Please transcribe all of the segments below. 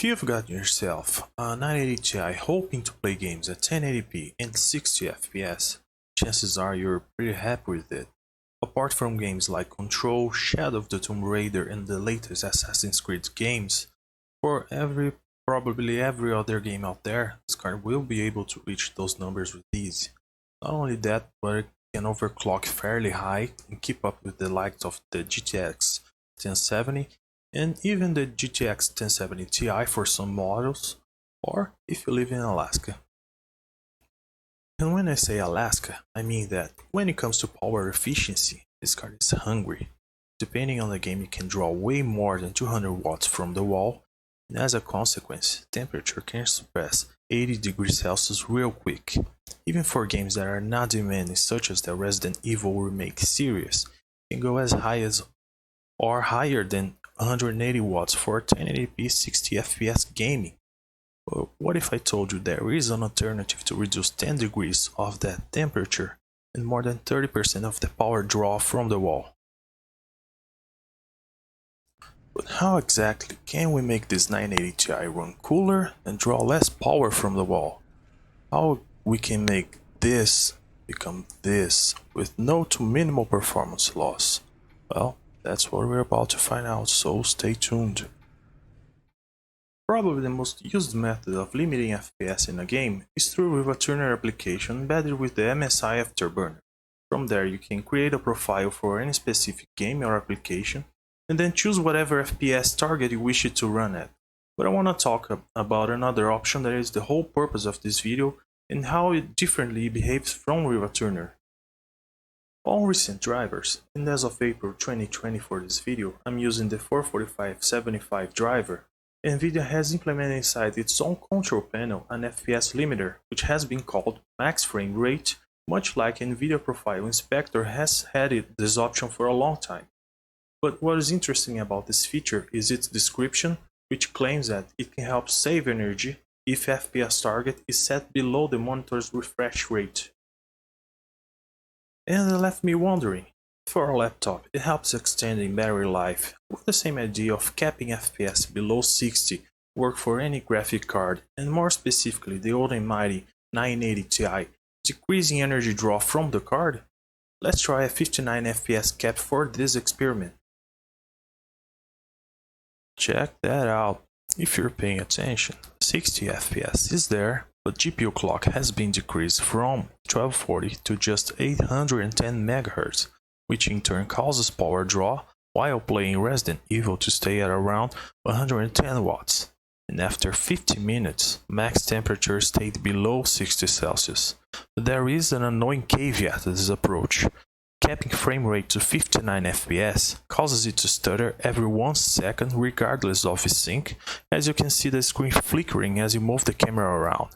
If you've got yourself a 980 Ti hoping to play games at 1080p and 60 FPS, chances are you're pretty happy with it. Apart from games like Control, Shadow of the Tomb Raider and the latest Assassin's Creed games, for probably every other game out there, this card will be able to reach those numbers with ease. Not only that, but it can overclock fairly high and keep up with the likes of the GTX 1070 and even the GTX 1070 Ti for some models, or if you live in Alaska. And when I say Alaska, I mean that when it comes to power efficiency, this card is hungry. Depending on the game, it can draw way more than 200 watts from the wall, and as a consequence, temperature can surpass 80 degrees Celsius real quick. Even for games that are not demanding, such as the Resident Evil remake series, can go as high as or higher than 180 watts for 1080p 60 FPS gaming. But what if I told you there is an alternative to reduce 10 degrees of that temperature and more than 30% of the power draw from the wall? But how exactly can we make this 980 Ti run cooler and draw less power from the wall? How we can make this become this with no to minimal performance loss? Well, that's what we're about to find out, so stay tuned. Probably the most used method of limiting FPS in a game is through with a tuner application embedded with the MSI Afterburner. From there you can create a profile for any specific game or application and then choose whatever FPS target you wish it to run at. But I want to talk about another option that is the whole purpose of this video and how it differently behaves from with a tuner. On recent drivers, and as of April 2020 for this video, I'm using the 44575 driver. Nvidia has implemented inside its own control panel an FPS limiter, which has been called max frame rate, much like Nvidia Profile Inspector has had this option for a long time. But what is interesting about this feature is its description, which claims that it can help save energy if FPS target is set below the monitor's refresh rate. And it left me wondering, for a laptop it helps extending battery life. Would the same idea of capping FPS below 60 work for any graphic card, and more specifically the old and mighty 980 Ti, decreasing energy draw from the card? Let's try a 59 FPS cap for this experiment. Check that out. If you're paying attention, 60 FPS is there, but GPU clock has been decreased from 1240 to just 810 MHz, which in turn causes power draw while playing Resident Evil to stay at around 110 watts. And after 50 minutes, max temperature stayed below 60 Celsius. But there is an annoying caveat to this approach. Capping frame rate to 59 FPS causes it to stutter every 1 second regardless of sync, as you can see the screen flickering as you move the camera around.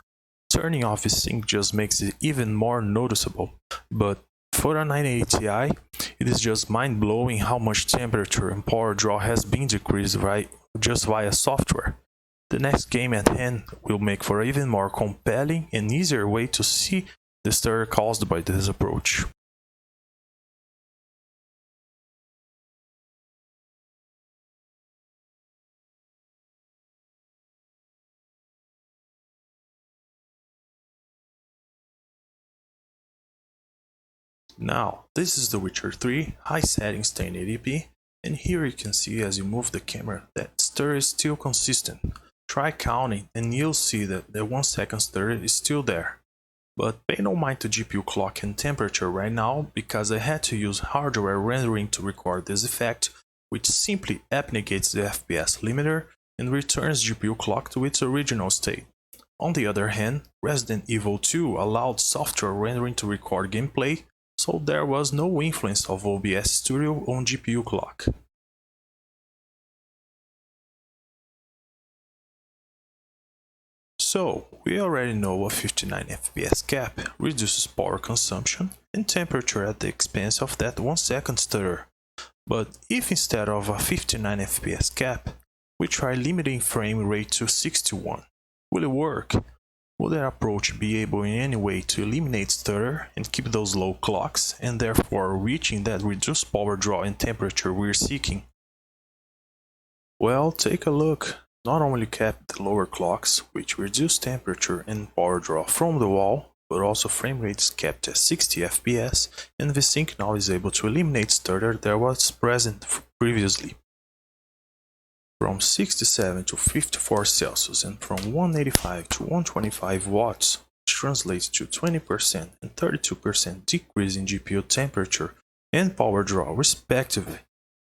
Turning off sync just makes it even more noticeable, but for a 980 Ti, it is just mind-blowing how much temperature and power draw has been decreased just via software. The next game at hand will make for an even more compelling and easier way to see the stutter caused by this approach. Now, this is The Witcher 3, high settings 1080p, and here you can see as you move the camera that stutter is still consistent. Try counting and you'll see that the 1 second stutter is still there. But pay no mind to GPU clock and temperature right now, because I had to use hardware rendering to record this effect, which simply abnegates the FPS limiter and returns GPU clock to its original state. On the other hand, Resident Evil 2 allowed software rendering to record gameplay, so there was no influence of OBS Studio on GPU clock. So, we already know a 59 FPS cap reduces power consumption and temperature at the expense of that 1 second stutter. But if instead of a 59 FPS cap, we try limiting frame rate to 61, will it work? Will that approach be able in any way to eliminate stutter and keep those low clocks, and therefore reaching that reduced power draw and temperature we're seeking? Well, take a look. not only kept the lower clocks, which reduced temperature and power draw from the wall, but also frame rates kept at 60 FPS, and VSync now is able to eliminate stutter that was present previously. From 67 to 54 Celsius and from 185 to 125 watts, which translates to 20% and 32% decrease in GPU temperature and power draw respectively.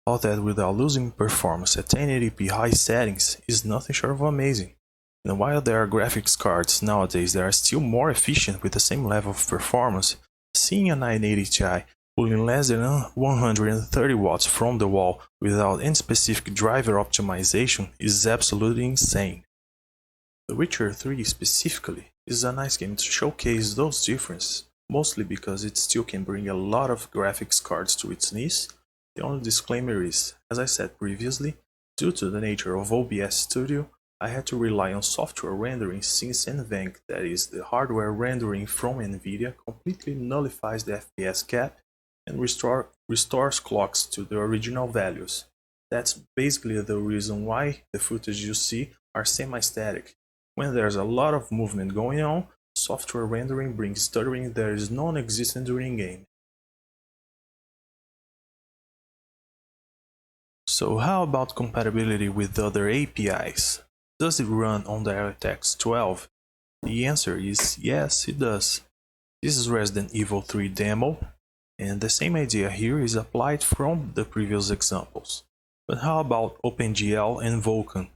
All that without losing performance at 1080p high settings is nothing short of amazing. And while there are graphics cards nowadays that are still more efficient with the same level of performance, seeing a 980 Ti pulling less than 130 watts from the wall without any specific driver optimization is absolutely insane. The Witcher 3 specifically is a nice game to showcase those differences, mostly because it still can bring a lot of graphics cards to its knees. The only disclaimer is, as I said previously, due to the nature of OBS Studio, I had to rely on software rendering since NVENC, that is the hardware rendering from Nvidia, completely nullifies the FPS cap and restores clocks to the original values. That's basically the reason why the footage you see are semi-static. When there's a lot of movement going on, software rendering brings stuttering that is non-existent during game. So how about compatibility with other APIs? Does it run on DirectX 12? The answer is yes, it does. This is Resident Evil 3 demo, and the same idea here is applied from the previous examples. But how about OpenGL and Vulkan?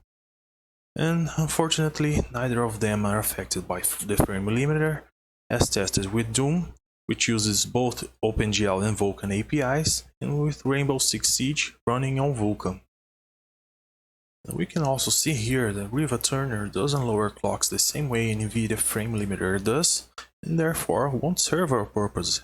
And unfortunately, neither of them are affected by the frame limiter, as tested with Doom, which uses both OpenGL and Vulkan APIs, and with Rainbow Six Siege running on Vulkan. We can also see here that Riva Turner doesn't lower clocks the same way Nvidia frame limiter does, and therefore won't serve our purpose.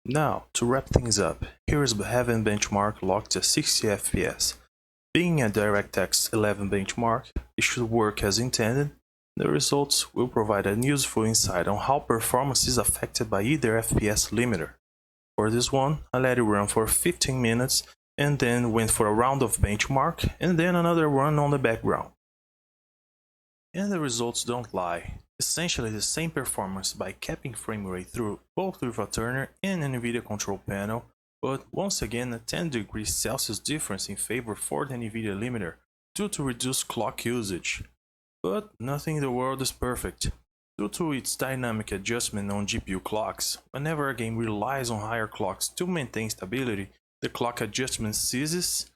Now, to wrap things up, here is Heaven benchmark locked at 60 FPS. Being a DirectX 11 benchmark, it should work as intended. The results will provide a useful insight on how performance is affected by either FPS limiter. For this one, I let it run for 15 minutes and then went for a round of benchmark and then another run on the background. And the results don't lie. Essentially the same performance by capping frame rate through both Riva Turner and Nvidia Control Panel, but once again a 10 degrees Celsius difference in favor for the Nvidia limiter due to reduced clock usage. But nothing in the world is perfect. Due to its dynamic adjustment on GPU clocks, whenever a game relies on higher clocks to maintain stability, the clock adjustment ceases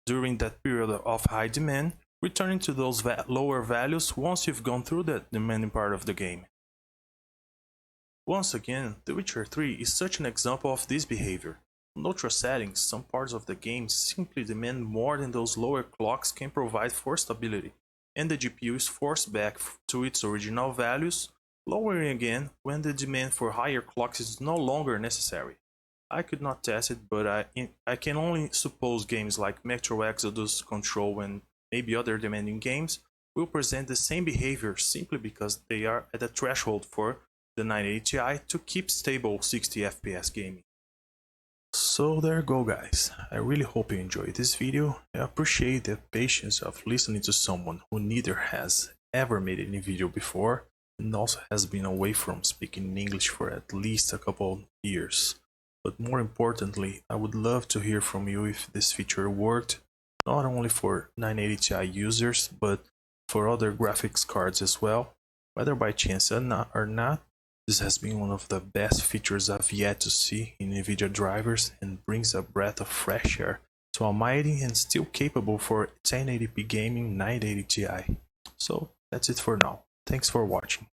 during that period of high demand, returning to those lower values once you've gone through that demanding part of the game. Once again, The Witcher 3 is such an example of this behavior. On ultra settings, some parts of the game simply demand more than those lower clocks can provide for stability, and the GPU is forced back to its original values, lowering again when the demand for higher clocks is no longer necessary. I could not test it, but I can only suppose games like Metro Exodus, Control, and maybe other demanding games will present the same behavior simply because they are at the threshold for the 980 Ti to keep stable 60 FPS gaming. So there you go guys, I really hope you enjoyed this video. I appreciate the patience of listening to someone who neither has ever made any video before and also has been away from speaking in English for at least a couple of years. But more importantly, I would love to hear from you if this feature worked, not only for 980 Ti users, but for other graphics cards as well. Whether by chance or not, this has been one of the best features I've yet to see in Nvidia drivers and brings a breath of fresh air to a mighty and still capable for 1080p gaming 980 Ti. So that's it for now. Thanks for watching.